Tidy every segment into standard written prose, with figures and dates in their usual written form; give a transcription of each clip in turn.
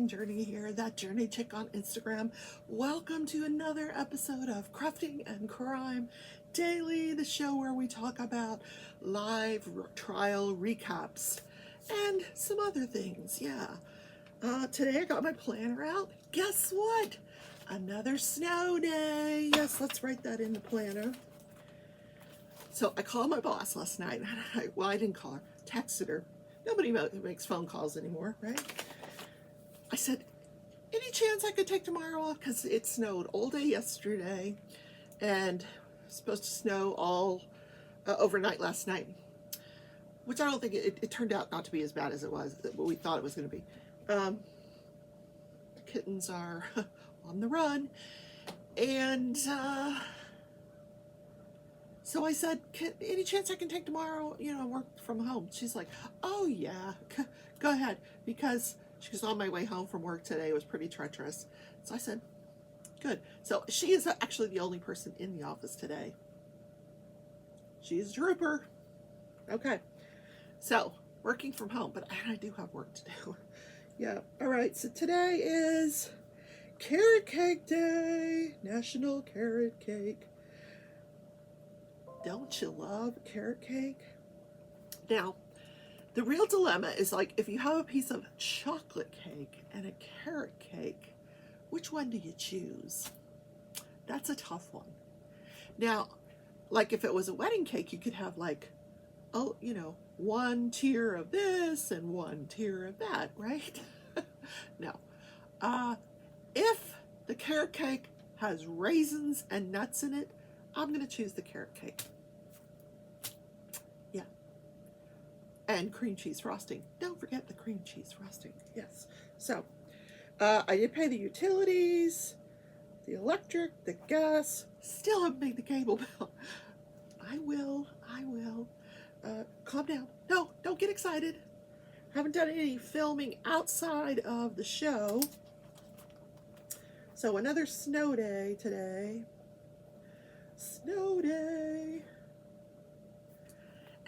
crafting journey here, that journey chick on Instagram. Welcome to another episode of Crafting and Crime Daily, the show where we talk about live trial recaps and some other things. Today I got my planner out. Guess what? Another snow day. Yes, let's write that in the planner. So I called my boss last night. I didn't call her, texted her. Nobody makes phone calls anymore, right? I said, any chance I could take tomorrow off? Because it snowed all day yesterday and it's supposed to snow all overnight last night, which I don't think it turned out not to be as bad as it was, what we thought it was going to be. The kittens are on the run. And so I said, any chance I can take tomorrow, work from home? She's like, oh yeah, go ahead. Because she was on my way home from work today. It was pretty treacherous. So I said, good. So she is actually the only person in the office today. She's a trooper. Okay. So working from home, but I do have work to do. Yeah. All right. So today is Carrot Cake Day, National Carrot Cake. Don't you love carrot cake? Now, the real dilemma is like if you have a piece of chocolate cake and a carrot cake, which one do you choose? That's a tough one. Now, like if it was a wedding cake, you could have like, one tier of this and one tier of that, right? No. If the carrot cake has raisins and nuts in it, I'm going to choose the carrot cake. Yeah. And cream cheese frosting. Don't forget the cream cheese frosting. Yes. So, I did pay the utilities, the electric, the gas. Still haven't paid the cable bill. I will. Calm down. No, don't get excited. Haven't done any filming outside of the show. So another snow day today. Snow day.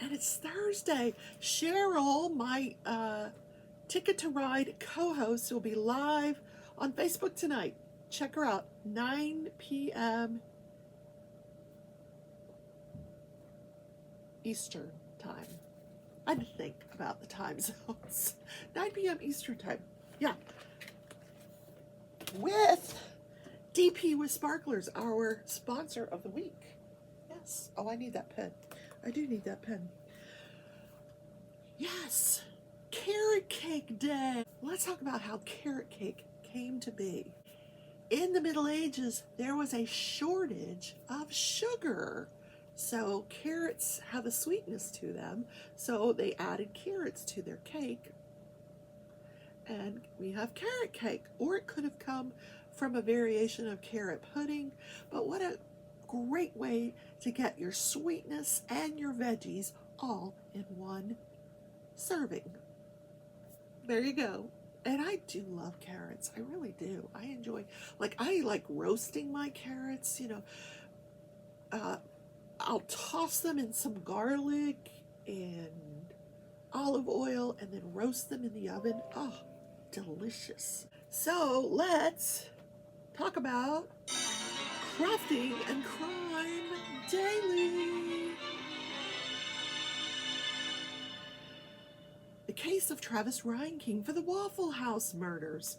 And it's Thursday. Cheryl, my Ticket to Ride co-host, will be live on Facebook tonight. Check her out, 9 p.m. Eastern time. I had to think about the time zones. 9 p.m. Eastern time. Yeah. With DP with Sparklers, our sponsor of the week. Yes. Oh, I need that pen. I do need that pen. Yes. Carrot Cake Day. Let's talk about how carrot cake came to be. In the Middle Ages, there was a shortage of sugar. So carrots have a sweetness to them. So they added carrots to their cake. And we have carrot cake. Or it could have come from a variation of carrot pudding. But what a great way to get your sweetness and your veggies all in one serving. There you go. And I do love carrots. I really do. I like roasting my carrots, I'll toss them in some garlic and olive oil and then roast them in the oven. Oh, delicious. So let's talk about Crafting and Crime Daily. The case of Travis Reinking for the Waffle House murders.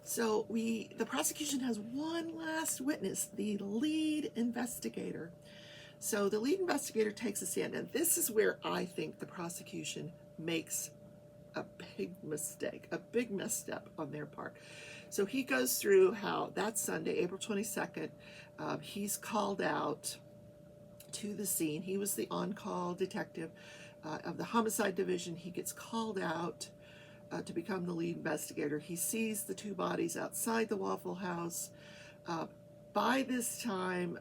So the prosecution has one last witness, the lead investigator. So the lead investigator takes a stand, and this is where I think the prosecution makes a big mistake, a big misstep on their part. So he goes through how that Sunday, April 22nd, he's called out to the scene. He was the on-call detective of the homicide division. He gets called out to become the lead investigator. He sees the two bodies outside the Waffle House. By this time,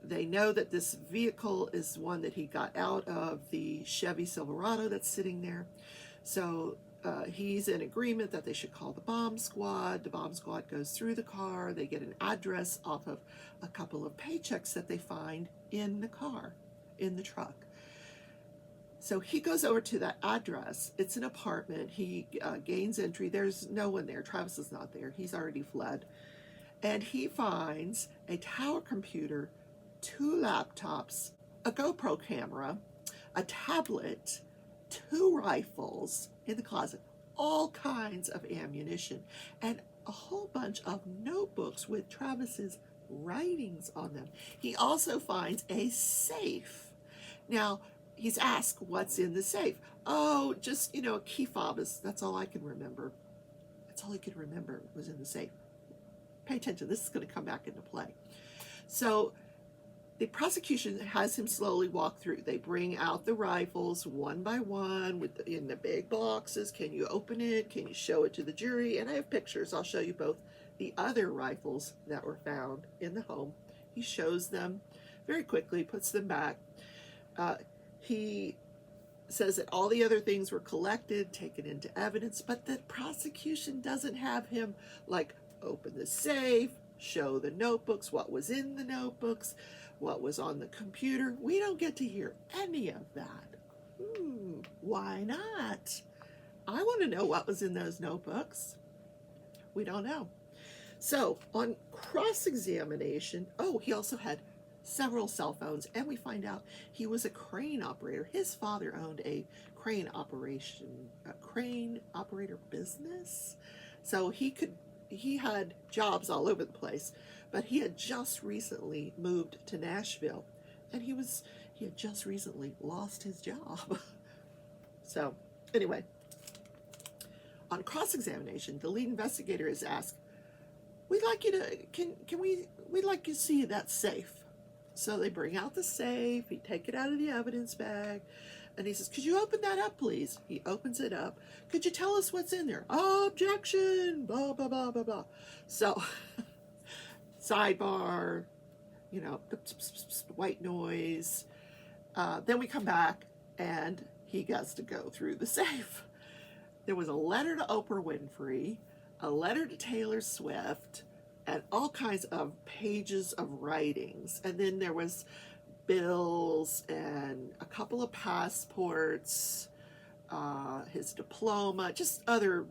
they know that this vehicle is one that he got out of the Chevy Silverado that's sitting there. So he's in agreement that they should call the bomb squad. The bomb squad goes through the car. They get an address off of a couple of paychecks that they find in the car, in the truck. So he goes over to that address. It's an apartment. He gains entry. There's no one there. Travis is not there. He's already fled. And he finds a tower computer, 2 laptops, a GoPro camera, a tablet, 2 rifles in the closet, all kinds of ammunition, and a whole bunch of notebooks with Travis's writings on them. He also finds a safe. Now, he's asked what's in the safe. Oh, just, a key fob. That's all I can remember. That's all he could remember was in the safe. Pay attention. This is going to come back into play. So the prosecution has him slowly walk through. They bring out the rifles one by one in the big boxes. Can you open it? Can you show it to the jury? And I have pictures. I'll show you both the other rifles that were found in the home. He shows them very quickly, puts them back. He says that all the other things were collected, taken into evidence, but the prosecution doesn't have him open the safe, show the notebooks, what was in the notebooks, what was on the computer. We don't get to hear any of that. Why not? I want to know what was in those notebooks. We don't know. So on cross-examination, he also had several cell phones, and we find out he was a crane operator. His father owned a crane operator business. So he had jobs all over the place, but he had just recently moved to Nashville, and he had just recently lost his job. So anyway, on cross-examination, the lead investigator is asked, we'd like you to see that safe. So they bring out the safe, he take it out of the evidence bag, and he says, could you open that up, please? He opens it up. Could you tell us what's in there? Objection, blah, blah, blah, blah, blah. So, sidebar, white noise. Then we come back, and he gets to go through the safe. There was a letter to Oprah Winfrey, a letter to Taylor Swift, and all kinds of pages of writings. And then there was bills and a couple of passports, his diploma, just other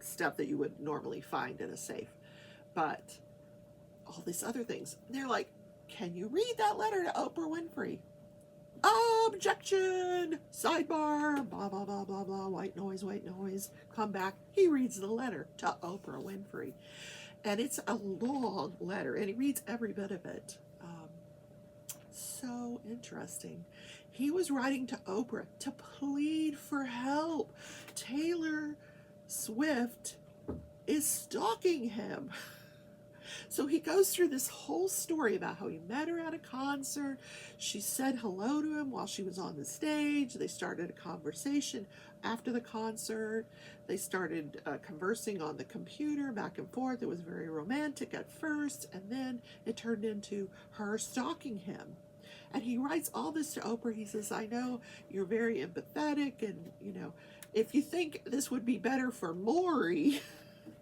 stuff that you would normally find in a safe. But all these other things. And they're like, can you read that letter to Oprah Winfrey? Objection! Sidebar, blah, blah, blah, blah, blah, white noise, come back. He reads the letter to Oprah Winfrey. And it's a long letter, and he reads every bit of it. So interesting. He was writing to Oprah to plead for help. Taylor Swift is stalking him. So he goes through this whole story about how he met her at a concert. She said hello to him while she was on the stage. They started a conversation after the concert. They started conversing on the computer back and forth. It was very romantic at first, and then it turned into her stalking him. And he writes all this to Oprah. He says, I know you're very empathetic, and, if you think this would be better for Maury,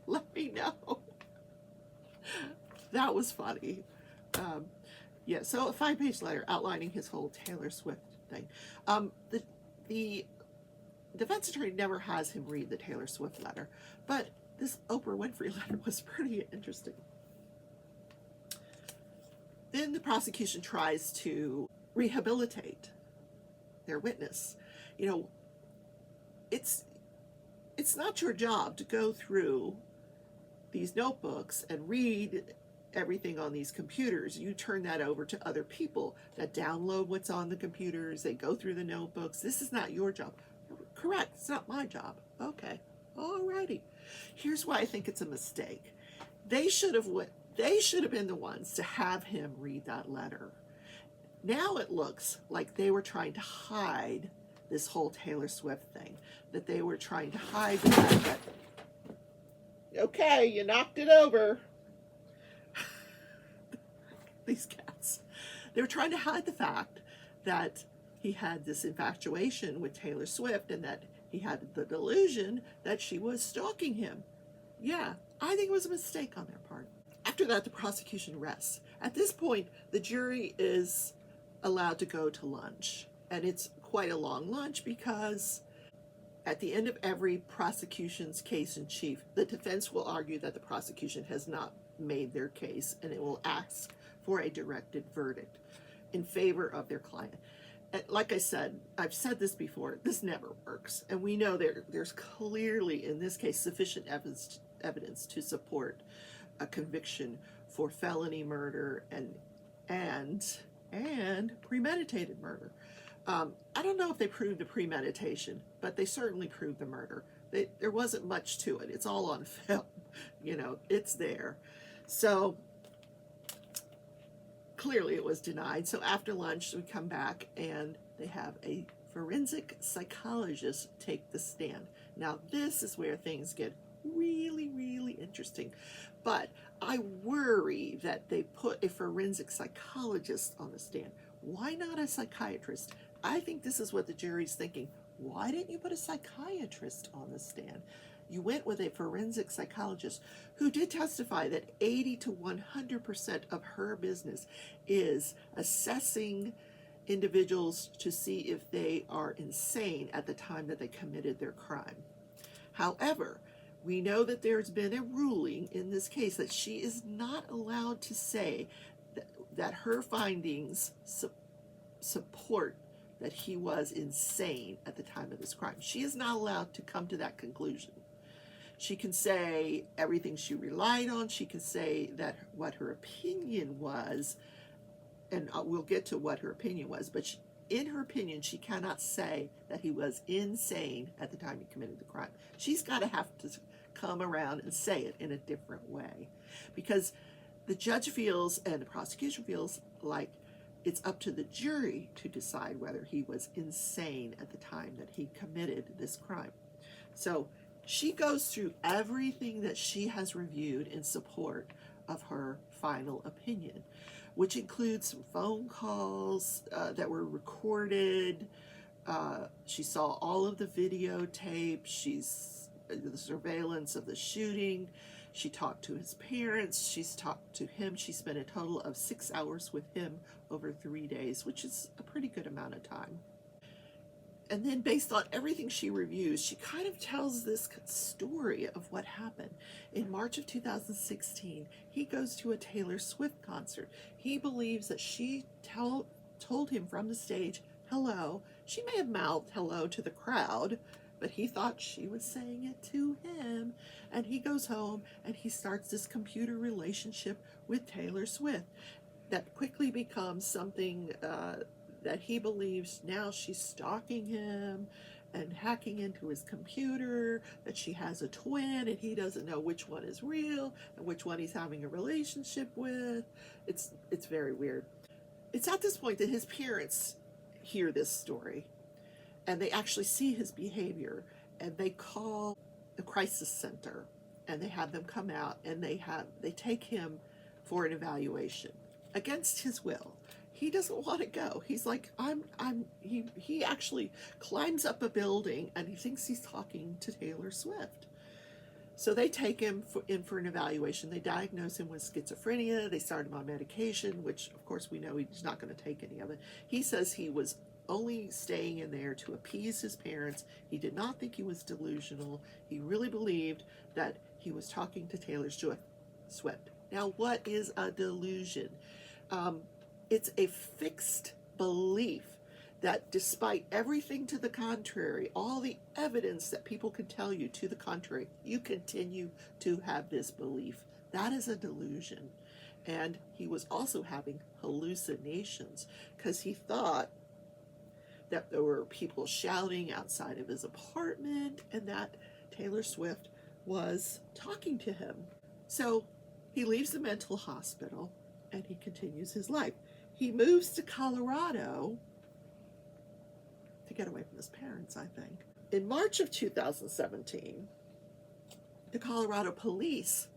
let me know. That was funny. So a 5-page letter outlining his whole Taylor Swift thing. The defense attorney never has him read the Taylor Swift letter, but this Oprah Winfrey letter was pretty interesting. Then the prosecution tries to rehabilitate their witness. It's not your job to go through these notebooks and read everything on these computers. You turn that over to other people that download what's on the computers. They go through the notebooks. This is not your job. Correct. It's not my job. Okay. Alrighty. Here's why I think it's a mistake. They should have been the ones to have him read that letter. Now it looks like they were trying to hide this whole Taylor Swift thing. That they were trying to hide the fact that, okay, you knocked it over. These cats. They were trying to hide the fact that he had this infatuation with Taylor Swift and that he had the delusion that she was stalking him. Yeah, I think it was a mistake on their part. After that, the prosecution rests. At this point, the jury is allowed to go to lunch, and it's quite a long lunch because at the end of every prosecution's case in chief, the defense will argue that the prosecution has not made their case, and it will ask for a directed verdict in favor of their client. And like I said, I've said this before, this never works. And we know there's clearly, in this case, sufficient evidence to support a conviction for felony murder and premeditated murder. I don't know if they proved the premeditation, but they certainly proved the murder. There wasn't much to it. It's all on film. It's there. So clearly it was denied. So after lunch, we come back and they have a forensic psychologist take the stand. Now, this is where things get really, really interesting. But I worry that they put a forensic psychologist on the stand. Why not a psychiatrist? I think this is what the jury's thinking. Why didn't you put a psychiatrist on the stand? You went with a forensic psychologist who did testify that 80 to 100% of her business is assessing individuals to see if they are insane at the time that they committed their crime. However, we know that there's been a ruling in this case that she is not allowed to say that her findings support that he was insane at the time of this crime. She is not allowed to come to that conclusion. She can say everything she relied on. She can say that what her opinion was, and we'll get to what her opinion was, but in her opinion, she cannot say that he was insane at the time he committed the crime. She's got to have to come around and say it in a different way, because the judge feels and the prosecution feels like it's up to the jury to decide whether he was insane at the time that he committed this crime. So she goes through everything that she has reviewed in support of her final opinion, which includes some phone calls that were recorded. She saw all of the videotape. She's the surveillance of the shooting. She talked to his parents. She's talked to him. She spent a total of 6 hours with him over 3 days, which is a pretty good amount of time. And then based on everything she reviews, she kind of tells this story of what happened. In March of 2016, he goes to a Taylor Swift concert. He believes that she told him from the stage, hello. She may have mouthed hello to the crowd, but he thought she was saying it to him. And he goes home and he starts this computer relationship with Taylor Swift that quickly becomes something that he believes now she's stalking him and hacking into his computer, that she has a twin and he doesn't know which one is real and which one he's having a relationship with. It's very weird. It's at this point that his parents hear this story and they actually see his behavior, and they call the crisis center and they have them come out and they take him for an evaluation against his will. He doesn't want to go. He's like, he actually climbs up a building and he thinks he's talking to Taylor Swift. So they take him in for an evaluation. They diagnose him with schizophrenia. They start him on medication, which of course we know he's not going to take any of it. He says he was only staying in there to appease his parents. He did not think he was delusional. He really believed that he was talking to Taylor Swift. Now, what is a delusion? It's a fixed belief that despite everything to the contrary, all the evidence that people can tell you to the contrary, you continue to have this belief. That is a delusion. And he was also having hallucinations because he thought that there were people shouting outside of his apartment and that Taylor Swift was talking to him. So he leaves the mental hospital and he continues his life. He moves to Colorado to get away from his parents, I think. In March of 2017, the Colorado police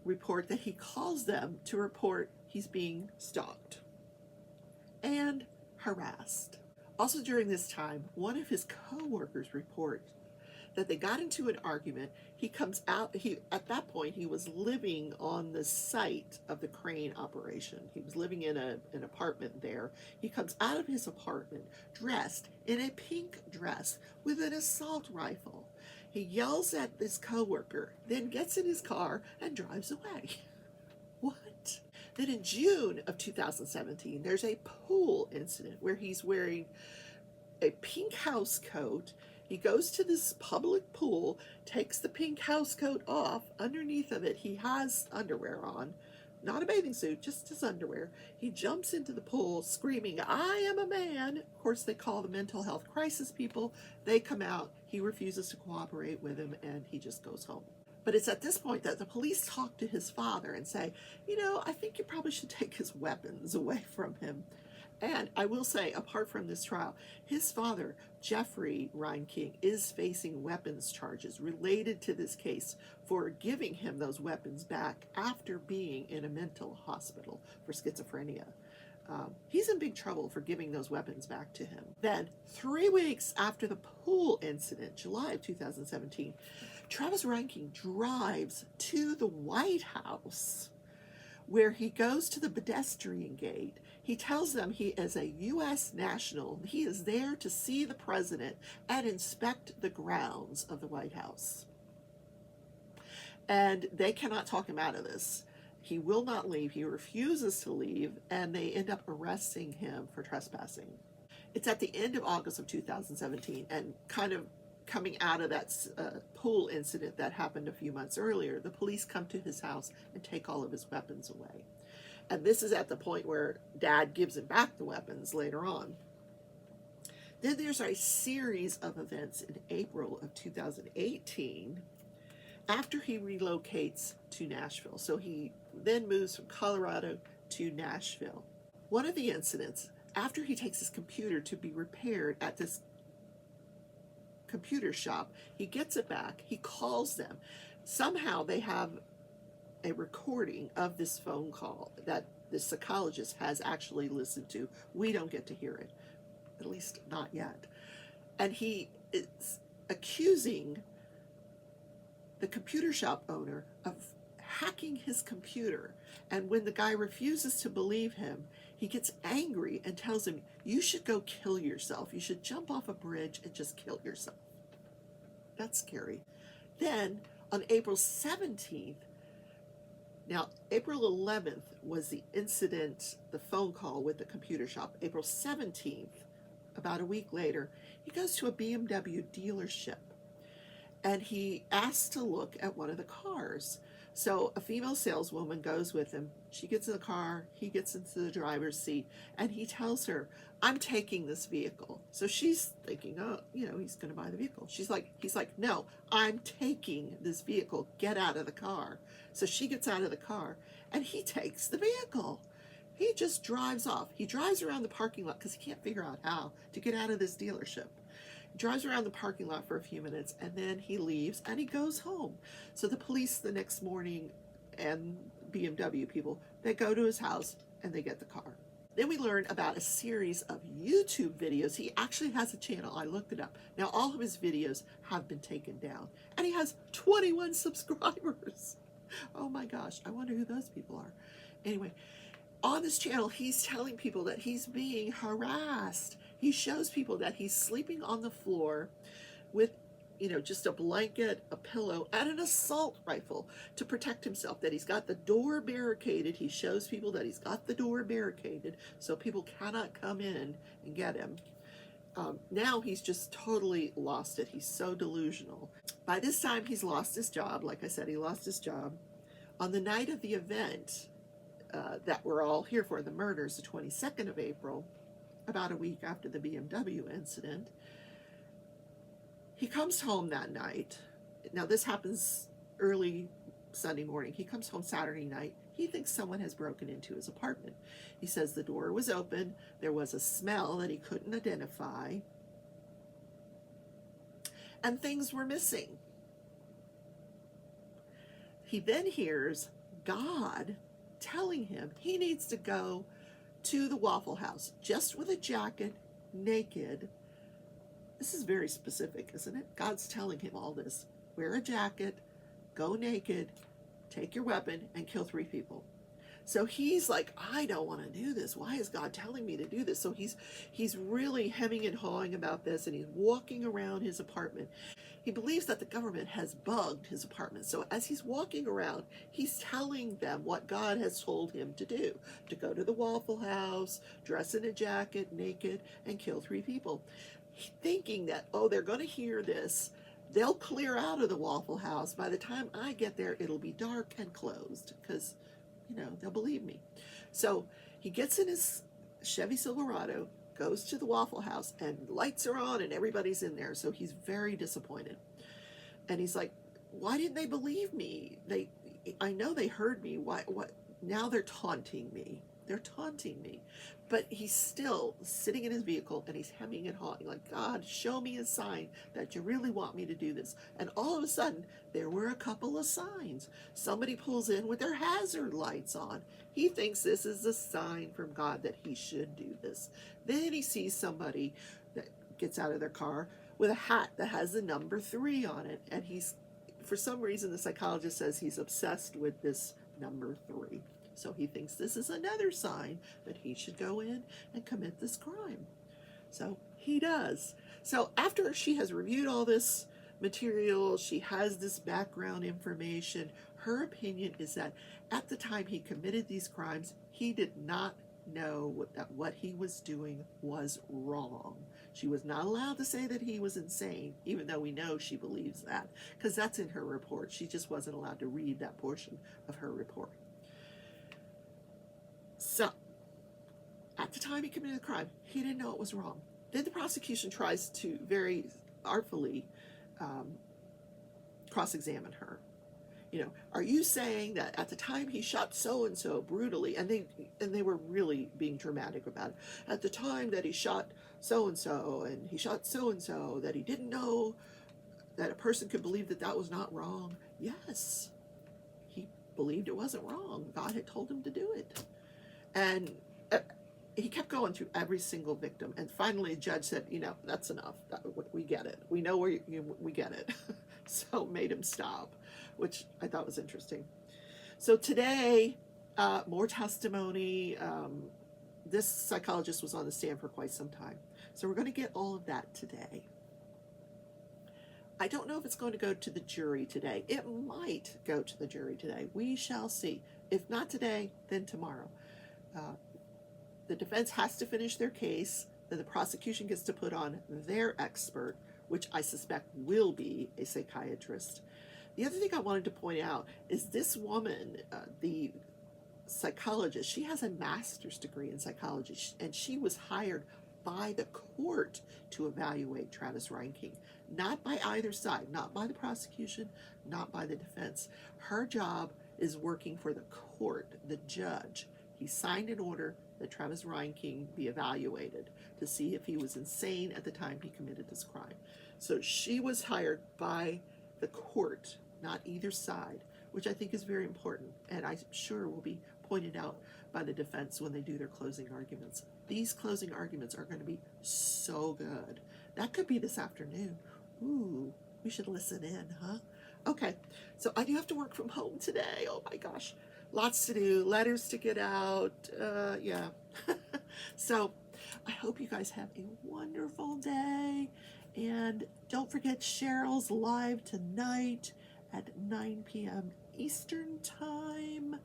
report that he calls them to report he's being stalked and harassed. Also during this time, one of his co-workers reports that they got into an argument. He comes out, at that point he was living on the site of the crane operation. He was living in an apartment there. He comes out of his apartment dressed in a pink dress with an assault rifle. He yells at this coworker, then gets in his car and drives away. What? Then in June of 2017, there's a pool incident where he's wearing a pink house coat. He goes to this public pool, takes the pink house coat off. Underneath of it, he has underwear on. Not a bathing suit, just his underwear. He jumps into the pool screaming, "I am a man." Of course, they call the mental health crisis people. They come out. He refuses to cooperate with them, and he just goes home. But it's at this point that the police talk to his father and say, I think you probably should take his weapons away from him. And I will say, apart from this trial, his father, Jeffrey Reinking, is facing weapons charges related to this case for giving him those weapons back after being in a mental hospital for schizophrenia. He's in big trouble for giving those weapons back to him. Then, 3 weeks after the pool incident, July of 2017, Travis Reinking drives to the White House, where he goes to the pedestrian gate. He tells them he is a U.S. national. He is there to see the president and inspect the grounds of the White House. And they cannot talk him out of this. He will not leave. He refuses to leave, and they end up arresting him for trespassing. It's at the end of August of 2017, and kind of coming out of that pool incident that happened a few months earlier, the police come to his house and take all of his weapons away. And this is at the point where Dad gives him back the weapons later on. Then there's a series of events in April of 2018 after he relocates to Nashville. So he then moves from Colorado to Nashville. One of the incidents, after he takes his computer to be repaired at this computer shop, he gets it back, he calls them. Somehow they have a recording of this phone call that the psychologist has actually listened to. We don't get to hear it, at least not yet. And he is accusing the computer shop owner of hacking his computer. And when the guy refuses to believe him, he gets angry and tells him, "You should go kill yourself. You should jump off a bridge and just kill yourself." That's scary. Then on April 17th, now April 11th was the incident, the phone call with the computer shop. April 17th, about a week later, he goes to a BMW dealership and he asks to look at one of the cars. So a female saleswoman goes with him. She gets in the car, he gets into the driver's seat, and he tells her, "I'm taking this vehicle." So she's thinking, oh, he's going to buy the vehicle. He's like, "No, I'm taking this vehicle. Get out of the car." So she gets out of the car, and he takes the vehicle. He just drives off. He drives around the parking lot because he can't figure out how to get out of this dealership. Drives around the parking lot for a few minutes, and then he leaves and he goes home. So the police the next morning and BMW people, they go to his house and they get the car. Then we learn about a series of YouTube videos. He actually has a channel. I looked it up. Now all of his videos have been taken down, and he has 21 subscribers. Oh my gosh, I wonder who those people are. Anyway, on this channel, he's telling people that he's being harassed. He shows people that he's sleeping on the floor with, just a blanket, a pillow, and an assault rifle to protect himself, that he's got the door barricaded. He shows people that he's got the door barricaded so people cannot come in and get him. Now he's just totally lost it. He's so delusional. By this time, he's lost his job. Like I said, he lost his job. On the night of the event that we're all here for, the murders, the 22nd of April, about a week after the BMW incident, he comes home that night. Now this happens early Sunday morning. He comes home Saturday night. He thinks someone has broken into his apartment. He says the door was open. There was a smell that he couldn't identify, and things were missing. He then hears God telling him he needs to go to the Waffle House just with a jacket, naked, This is very specific, isn't it? God's telling him all this. Wear a jacket, go naked, take your weapon, and kill 3 people. So he's like, I don't want to do this. Why is God telling me to do this? So he's really hemming and hawing about this, and he's walking around his apartment. He believes that the government has bugged his apartment. So as he's walking around, he's telling them what God has told him to do, to go to the Waffle House, dress in a jacket, naked, and kill 3 people. Thinking that, oh, they're going to hear this. They'll clear out of the Waffle House. By the time I get there, it'll be dark and closed because, they'll believe me. So he gets in his Chevy Silverado, goes to the Waffle House, and lights are on and everybody's in there. So he's very disappointed. And he's like, why didn't they believe me? I know they heard me. What? Now they're taunting me. They're taunting me. But he's still sitting in his vehicle and he's hemming and hawing like, God, show me a sign that you really want me to do this. And all of a sudden, there were a couple of signs. Somebody pulls in with their hazard lights on. He thinks this is a sign from God that he should do this. Then he sees somebody that gets out of their car with a hat that has the number 3 on it. And for some reason, the psychologist says he's obsessed with this number 3. So he thinks this is another sign that he should go in and commit this crime. So he does. So after she has reviewed all this material, she has this background information, her opinion is that at the time he committed these crimes, he did not know that what he was doing was wrong. She was not allowed to say that he was insane, even though we know she believes that, because that's in her report. She just wasn't allowed to read that portion of her report. So, at the time he committed the crime, he didn't know it was wrong. Then the prosecution tries to very artfully cross-examine her. Are you saying that at the time he shot so-and-so brutally, and they were really being dramatic about it, at the time that he shot so-and-so, and he shot so-and-so, that he didn't know that a person could believe that that was not wrong? Yes, he believed it wasn't wrong. God had told him to do it. And he kept going through every single victim. And finally, the judge said, that's enough. We get it. We know we get it. So made him stop, which I thought was interesting. So today, more testimony. This psychologist was on the stand for quite some time. So we're going to get all of that today. I don't know if it's going to go to the jury today. It might go to the jury today. We shall see. If not today, then tomorrow. The defense has to finish their case, then the prosecution gets to put on their expert, which I suspect will be a psychiatrist. The other thing I wanted to point out is this woman, the psychologist, she has a master's degree in psychology, and she was hired by the court to evaluate Travis Reinking, not by either side, not by the prosecution, not by the defense. Her job is working for the court, the judge. He signed an order that Travis Reinking be evaluated to see if he was insane at the time he committed this crime. So she was hired by the court, not either side, which I think is very important, and I'm sure will be pointed out by the defense when they do their closing arguments. These closing arguments are going to be so good. That could be this afternoon. Ooh, we should listen in, huh? Okay, so I do have to work from home today. Oh my gosh. Lots to do, letters to get out, yeah. So I hope you guys have a wonderful day. And don't forget Cheryl's live tonight at 9 p.m. Eastern Time.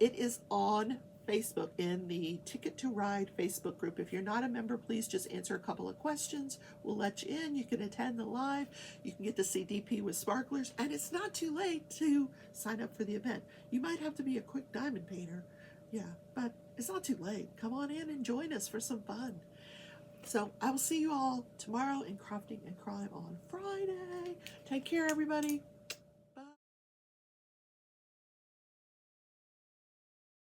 It is on Facebook in the Ticket to Ride Facebook group. If you're not a member, please just answer a couple of questions. We'll let you in. You can attend the live. You can get to see DP with sparklers. And it's not too late to sign up for the event. You might have to be a quick diamond painter. Yeah, but it's not too late. Come on in and join us for some fun. So I will see you all tomorrow in Crafting and Crime on Friday. Take care, everybody.